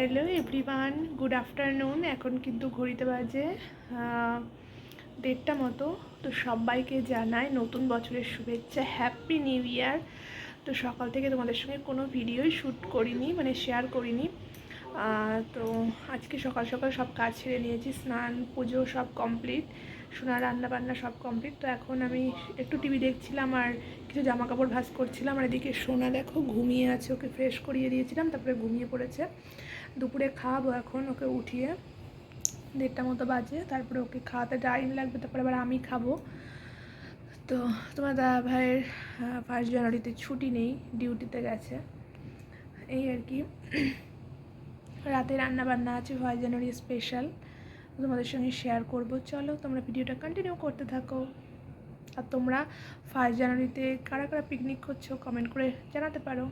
Hello everyone, good afternoon. এখন কিন্তু ঘড়িতে বাজে 1:30টা মতো। তো সবাইকে জানাই নতুন বছরের শুভেচ্ছা, হ্যাপি নিউ ইয়ার। তো সকাল থেকে তোমাদের সঙ্গে কোনো ভিডিওই শ্যুট করিনি, মানে শেয়ার করিনি। তো আজকে সকাল সকাল সব কাজ ছেড়ে নিয়েছি, স্নান পুজো সব কমপ্লিট, সোনার রান্না বান্না সব কমপ্লিট। তো এখন আমি একটু টিভি দেখছিলাম আর কিছু জামা কাপড় ভাঁজ করছিলাম। আর এদিকে সোনা দেখো ঘুমিয়ে আছে, ওকে ফ্রেশ করিয়ে দিয়েছিলাম, তারপরে ঘুমিয়ে পড়েছে। দুপুরে খাওয়াবো এখন ওকে উঠিয়ে, 1:30টা মতো বাজে। তারপরে ওকে খাওয়াতে টাইম লাগবে, তারপরে আবার আমি খাবো। তো তোমার দাদা ভাইয়ের 1 জানুয়ারিতে ছুটি নেই, ডিউটিতে গেছে, এই আর কি। রাতে রান্না বান্না আছে 1 জানুয়ারি স্পেশাল, তোমাদের সঙ্গে শেয়ার করব। চলো তোমরা ভিডিওটা কন্টিনিউ করতে থাকো। আর তোমরা 1 জানুয়ারিতে কারা কারা পিকনিক করছো কমেন্ট করে জানাতে পারো।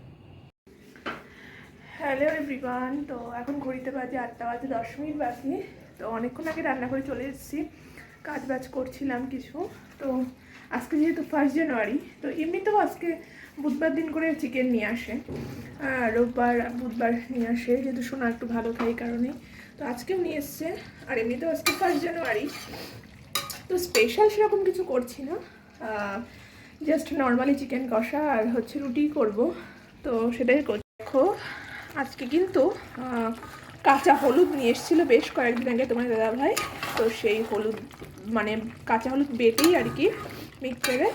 হ্যালো এভরিওয়ান, তো এখন ঘড়িতে বাজে 8টা বাজে 10 মিনিট বাকি। তো অনেকক্ষণ আগে রান্না করে চলে এসেছি, কাজ বাজ করছিলাম কিছু। তো আজকে যেহেতু 1 জানুয়ারি, তো এমনিতেও আজকে বুধবার দিন করে চিকেন নিয়ে আসে, রোববার বুধবার নিয়ে আসে, যেহেতু সোনা একটু ভালো খাই এই কারণেই। তো আজকেও নিয়ে এসছে। আর এমনিতেও আজকে 1 জানুয়ারি, তো স্পেশাল সেরকম কিছু করছি না, জাস্ট নর্মালি চিকেন কষা আর হচ্ছে রুটি করব। তো সেটাই করছি। দেখো আজকে কিন্তু কাঁচা হলুদ নিয়ে এসেছিলো বেশ কয়েকদিন আগে তোমার দাদা ভাই। তো সেই হলুদ মানে কাঁচা হলুদ বেটেই আর কি মিক্সচারে।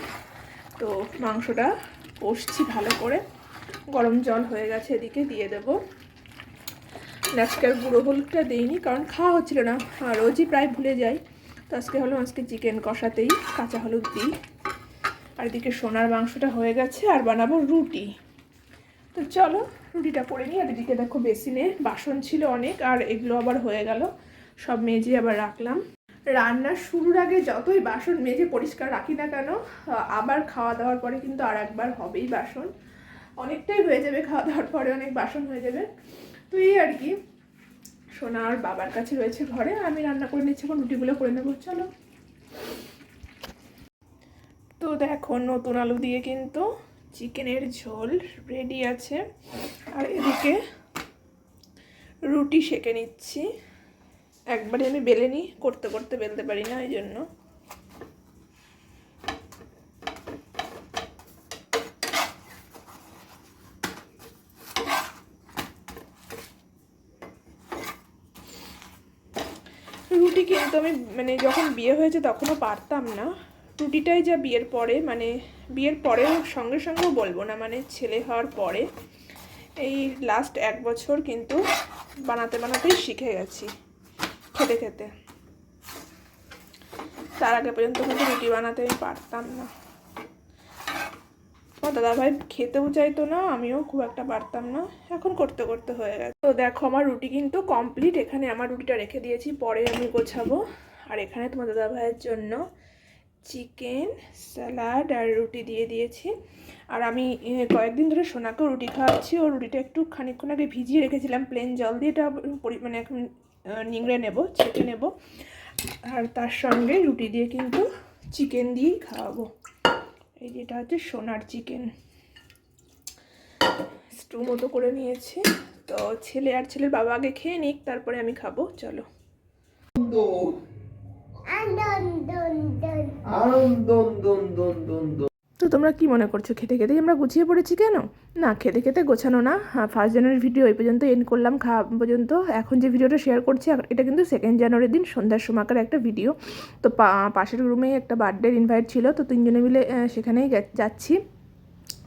তো মাংসটা কষছি ভালো করে, গরম জল হয়ে গেছে, এদিকে দিয়ে দেবো। আজকে আর গুঁড়ো হলুদটা দিইনি, কারণ খাওয়া হচ্ছিল না, রোজই প্রায় ভুলে যাই। তো আজকে চিকেন কষাতেই কাঁচা হলুদ দিই। আর এদিকে সোনার মাংসটা হয়ে গেছে, আর বানাবো রুটি। তো চলো রুটিটা করে নিই। আর এদিকে দেখো বেসিনে বাসন ছিল অনেক, আর এগুলো আবার হয়ে গেল, সব মেজে আবার রাখলাম। রান্নার শুরুর আগে যতই বাসন মেজে পরিষ্কার রাখি না কেন, আবার খাওয়া দাওয়ার পরে কিন্তু আর একবার হবেই বাসন, অনেকটাই হয়ে যাবে, খাওয়া দাওয়ার পরে অনেক বাসন হয়ে যাবে। তো এই আর কি, সোনা আর বাবার কাছে রয়েছে ঘরে, আমি রান্না করে নিচ্ছি, এখন রুটিগুলো করে নেবো। চলো। তো দেখো নতুন আলু দিয়ে কিন্তু চিকেনের ঝোল রেডি আছে। আর এদিকে রুটি সেঁকে নিচ্ছি, একবারে আমি বেলে নিই, করতে করতে বেলতে পারি না, এই জন্য। রুটি কিন্তু আমি মানে যখন বিয়ে হয়েছে তখনও পারতাম না, রুটিটাই যা বিয়ের পরে, মানে বিয়ের পরে সঙ্গে সঙ্গেও বলবো না, মানে ছেলে হওয়ার পরে এই লাস্ট 1 বছর কিন্তু বানাতে বানাতেই শিখে গেছি, খেতে খেতে। তার আগে পর্যন্ত কিন্তু রুটি বানাতে আমি পারতাম না। আমার দাদাভাই খেতেও চাইতো না, আমিও খুব একটা পারতাম না, এখন করতে করতে হয়ে গেছে। তো দেখো আমার রুটি কিন্তু কমপ্লিট, এখানে আমার রুটিটা রেখে দিয়েছি, পরে আমি গোছাবো। আর এখানে তোমার দাদাভাইয়ের জন্য চিকেন স্যালাড আর রুটি দিয়ে দিয়েছি। আর আমি কয়েকদিন ধরে সোনাকেও রুটি খাওয়াচ্ছি, ও রুটিটা একটু খানিকক্ষণ আগে ভিজিয়ে রেখেছিলাম প্লেন জল দিয়ে, এটা মানে এখন নিংড়ে নেব, ছেঁকে নেব। আর তার সঙ্গে রুটি দিয়ে কিন্তু চিকেন দিয়েই খাওয়াবো। এই যেটা হচ্ছে সোনার চিকেন, স্টু মতো করে নিয়েছি। তো ছেলে আর ছেলের বাবা আগে খেয়ে নিক, তারপরে আমি খাবো। চলো। তো তোমরা কি মনে করছো খেতে খেতেই আমরা গুছিয়ে পড়েছি কেন? না, খেতে খেতে গোছানো না। 1 জানুয়ারির ভিডিও এই পর্যন্ত এন্ড করলাম, খাওয়া পর্যন্ত। এখন যে ভিডিওটা শেয়ার করছি এটা কিন্তু 2 জানুয়ারির দিন সন্ধ্যার সময়কার একটা ভিডিও। তো পাশের রুমেই একটা বার্থডের ইনভাইট ছিল, তো 3 জনে মিলে সেখানেই যাচ্ছি।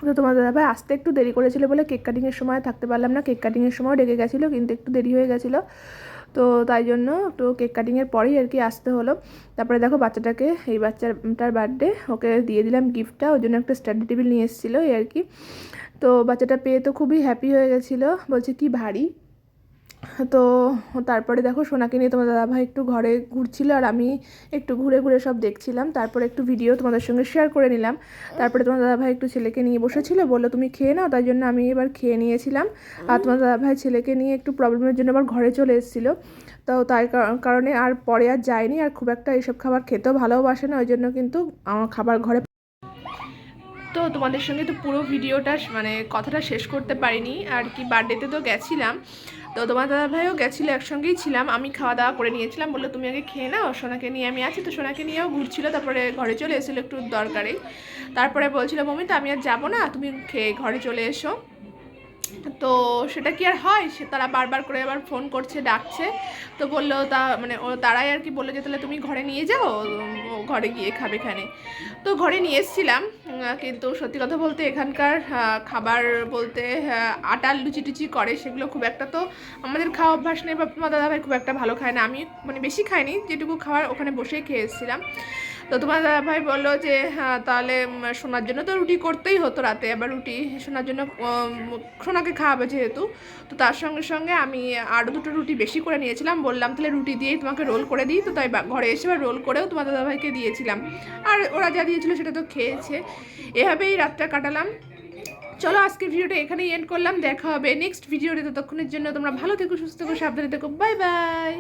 তো তোমার দাদাভাই আসতে একটু দেরি করেছিল বলে কেক কাটিংয়ের সময় থাকতে পারলাম না, কেক কাটিংয়ের সময় ডেকে গেছিলো, কিন্তু একটু দেরি হয়ে গেছিলো। তো তাই জন্য তো কেক কাটিংয়ের পরেই আর কি আসতে হলো। তারপরে দেখো বাচ্চাটাকে, এই বাচ্চাটার বার্থডে, ওকে দিয়ে দিলাম গিফটটা, ওই জন্য একটা স্টাডি টেবিল নিয়ে এসেছিলো, এই আর কি। তো বাচ্চাটা পেয়ে তো খুবই হ্যাপি হয়ে গেছিলো, বলছে কি ভারী। তো তারপরে দেখো সোনাকে নিয়ে তোমার দাদাভাই একটু ঘরে ঘুরছিল, আর আমি একটু ঘুরে ঘুরে সব দেখছিলাম। তারপরে একটু ভিডিও তোমাদের সঙ্গে শেয়ার করে নিলাম। তারপরে তোমার দাদাভাই একটু ছেলেকে নিয়ে বসেছিল, বললো তুমি খেয়ে নাও, তাই জন্য আমি এবার খেয়ে নিয়েছিলাম। আর তোমার দাদাভাই ছেলেকে নিয়ে একটু প্রবলেমের জন্য আবার ঘরে চলে এসেছিলো। তো তাই কারণে আর পরে আর যায়নি, আর খুব একটা এইসব খাবার খেতেও ভালোবাসে না, ওই জন্য কিন্তু আমার খাবার ঘরে। তো তোমাদের সঙ্গে তো পুরো ভিডিওটা মানে কথাটা শেষ করতে পারিনি আর কি, বার্থডেতে তো গেছিলাম। তো তোমার দাদা ভাইও গেছিলো, একসঙ্গেই ছিলাম। আমি খাওয়া দাওয়া করে নিয়েছিলাম, বললো তুমি আগে খেয়ে নাও, সোনাকে নিয়ে আমি আছি। তো সোনাকে নিয়েও ঘুরছিল, তারপরে ঘরে চলে এসেছিলো একটু দরকারেই। তারপরে বলছিল মম্মি তো আমি আর যাবো না, তুমি খেয়ে ঘরে চলে এসো। তো সেটা কি আর হয়, সে তারা বারবার করে আবার ফোন করছে, ডাকছে। তো বললো মানে তারাই আর কি বললো যে তাহলে তুমি ঘরে নিয়ে যাও, ও ঘরে গিয়ে খাবে এখানে। তো ঘরে নিয়ে এসেছিলাম, কিন্তু সত্যি কথা বলতে এখানকার খাবার বলতে আটার লুচি টুচি করে, সেগুলো খুব একটা তো আমাদের খাওয়া অভ্যাস নেই, বা তোমার দাদাভাই খুব একটা ভালো খায় না। আমি মানে বেশি খাইনি, যেটুকু খাওয়ার ওখানে বসেই খেয়ে এসেছিলাম। তো তোমার দাদাভাই বললো যে হ্যাঁ তাহলে সোনার জন্য তো রুটি করতেই হতো রাতে, আবার রুটি সোনার জন্য, সোনাকে খাওয়াবে যেহেতু। তো তার সঙ্গে সঙ্গে আমি আরও 2টো রুটি বেশি করে নিয়েছিলাম, বললাম তাহলে রুটি দিয়েই তোমাকে রোল করে দিই। তো তাই ঘরে এসে আবার রোল করেও তোমার দাদাভাইকে দিয়েছিলাম, আর ওরা যা দিয়েছিলো সেটা তো খেয়েছে। এভাবেই রাতটা কাটালাম। চলো আজকের ভিডিওটা এখানেই এন্ড করলাম, দেখা হবে নেক্সট ভিডিওতে। ততক্ষণের জন্য তোমরা ভালো থেকো, সুস্থ থেকো, সাবধানে থেকো, বাই বাই।